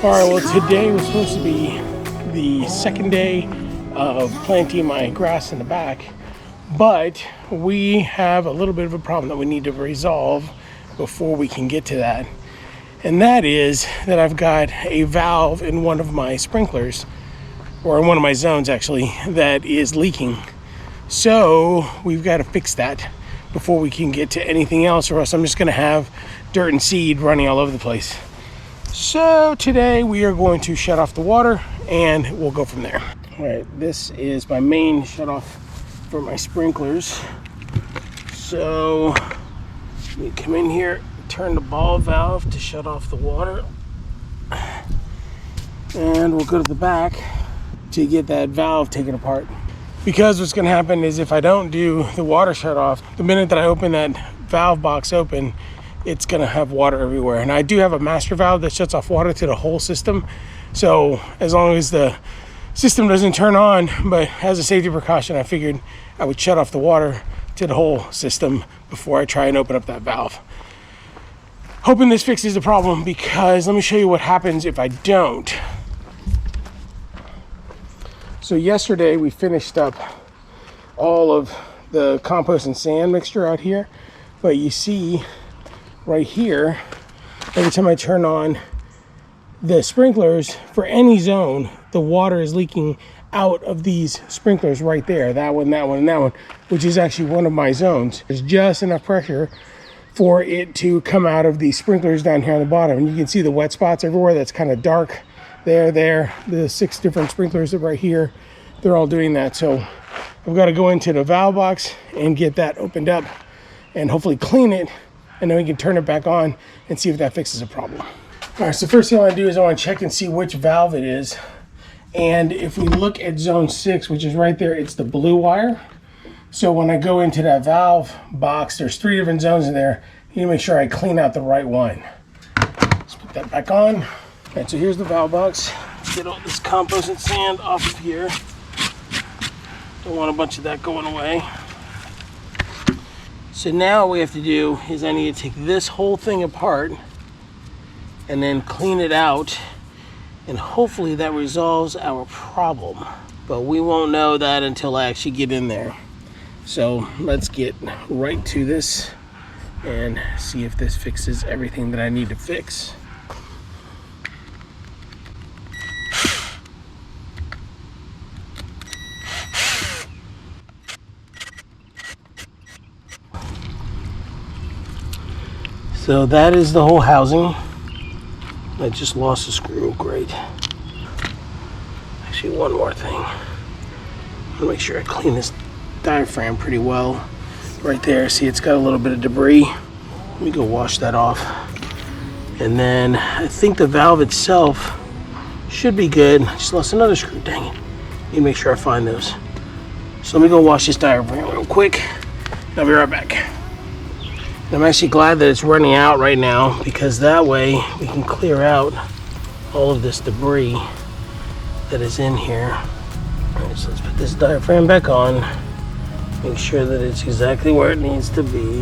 All right, well, today was supposed to be the second day of planting my grass in the back, but we have a little bit of a problem that we need to resolve before we can get to that. And that is that I've got a valve in one of my sprinklers, or in one of my zones actually, that is leaking. So we've got to fix that before we can get to anything else, or else I'm just going to have dirt and seed running all over the place. So today we are going to shut off the water and we'll go from there. All right, this is my main shut off for my sprinklers. So we come in here, turn the ball valve to shut off the water, and we'll go to the back to get that valve taken apart. Because what's going to happen is if I don't do the water shut off, the minute that I open that valve box open, it's going to have water everywhere. And I do have a master valve that shuts off water to the whole system. So as long as the system doesn't turn on, but as a safety precaution, I figured I would shut off the water to the whole system before I try and open up that valve. Hoping this fixes the problem, because let me show you what happens if I don't. So yesterday we finished up all of the compost and sand mixture out here, but you see right here, every time I turn on the sprinklers for any zone, the water is leaking out of these sprinklers right there. That one, that one, and that one, which is actually one of my zones. There's just enough pressure for it to come out of these sprinklers down here on the bottom. And you can see the wet spots everywhere. That's kind of dark there. The 6 different sprinklers that right here, they're all doing that. So I've got to go into the valve box and get that opened up and hopefully clean it, and then we can turn it back on and see if that fixes a problem. All right, so first thing I want to do is I want to check and see which valve it is. And if we look at zone 6, which is right there, it's the blue wire. So when I go into that valve box, there's 3 different zones in there. You need to make sure I clean out the right one. Let's put that back on. All right, so here's the valve box. Get all this compost and sand off of here. Don't want a bunch of that going away. So now what we have to do is I need to take this whole thing apart and then clean it out, and hopefully that resolves our problem. But we won't know that until I actually get in there. So let's get right to this and see if this fixes everything that I need to fix. So that is the whole housing. I just lost a screw, great. Actually, one more thing. I'll make sure I clean this diaphragm pretty well. Right there, see it's got a little bit of debris. Let me go wash that off. And then I think the valve itself should be good. I just lost another screw, dang it. Need to make sure I find those. So let me go wash this diaphragm real quick. I'll be right back. I'm actually glad that it's running out right now, because that way we can clear out all of this debris that is in here. All right, so let's put this diaphragm back on. Make sure that it's exactly where it needs to be.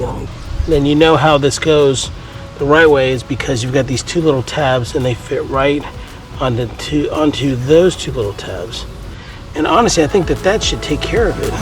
Then you know how this goes the right way is because you've got these 2 little tabs and they fit right onto those 2 little tabs. And honestly, I think that should take care of it.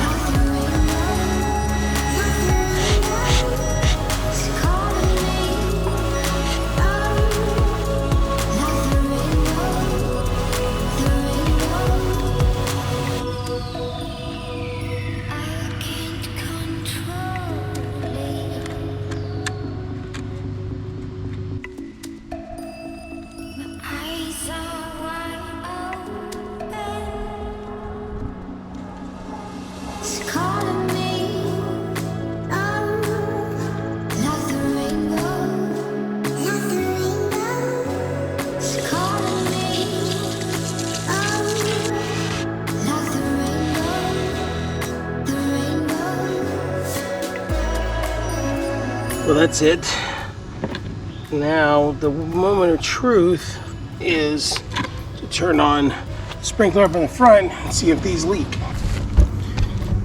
Well, that's it. Now, the moment of truth is to turn on the sprinkler up in the front and see if these leak.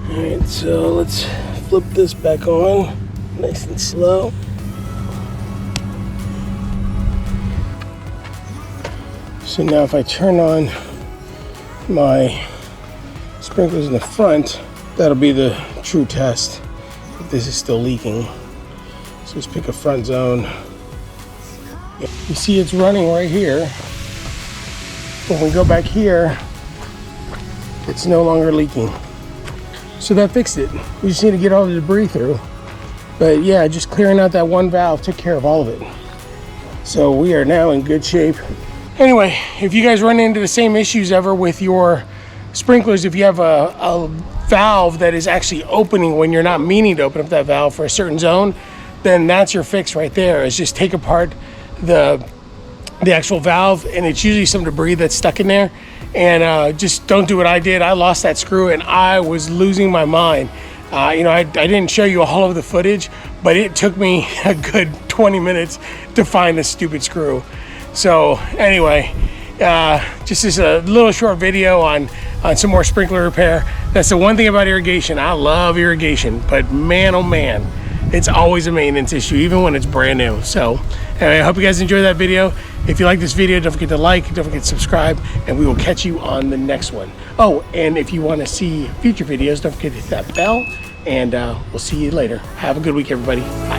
All right, so let's flip this back on, nice and slow. So now if I turn on my sprinklers in the front, that'll be the true test if this is still leaking. So let's pick a front zone. You see it's running right here. When we go back here, it's no longer leaking. So that fixed it. We just need to get all the debris through. But yeah, just clearing out that one valve took care of all of it. So we are now in good shape. Anyway, if you guys run into the same issues ever with your sprinklers, if you have a valve that is actually opening when you're not meaning to open up that valve for a certain zone, then that's your fix right there, is just take apart the actual valve, and it's usually some debris that's stuck in there. And just don't do what I did. I lost that screw and I was losing my mind. You know, I didn't show you all of the footage, but it took me a good 20 minutes to find this stupid screw. So anyway, just as a little short video on some more sprinkler repair. That's the one thing about irrigation. I love irrigation, but man, oh man, it's always a maintenance issue, even when it's brand new. So anyway, I hope you guys enjoyed that video. If you like this video, don't forget to like, don't forget to subscribe, and we will catch you on the next one. Oh, and if you want to see future videos, don't forget to hit that bell, and we'll see you later. Have a good week, everybody. Bye.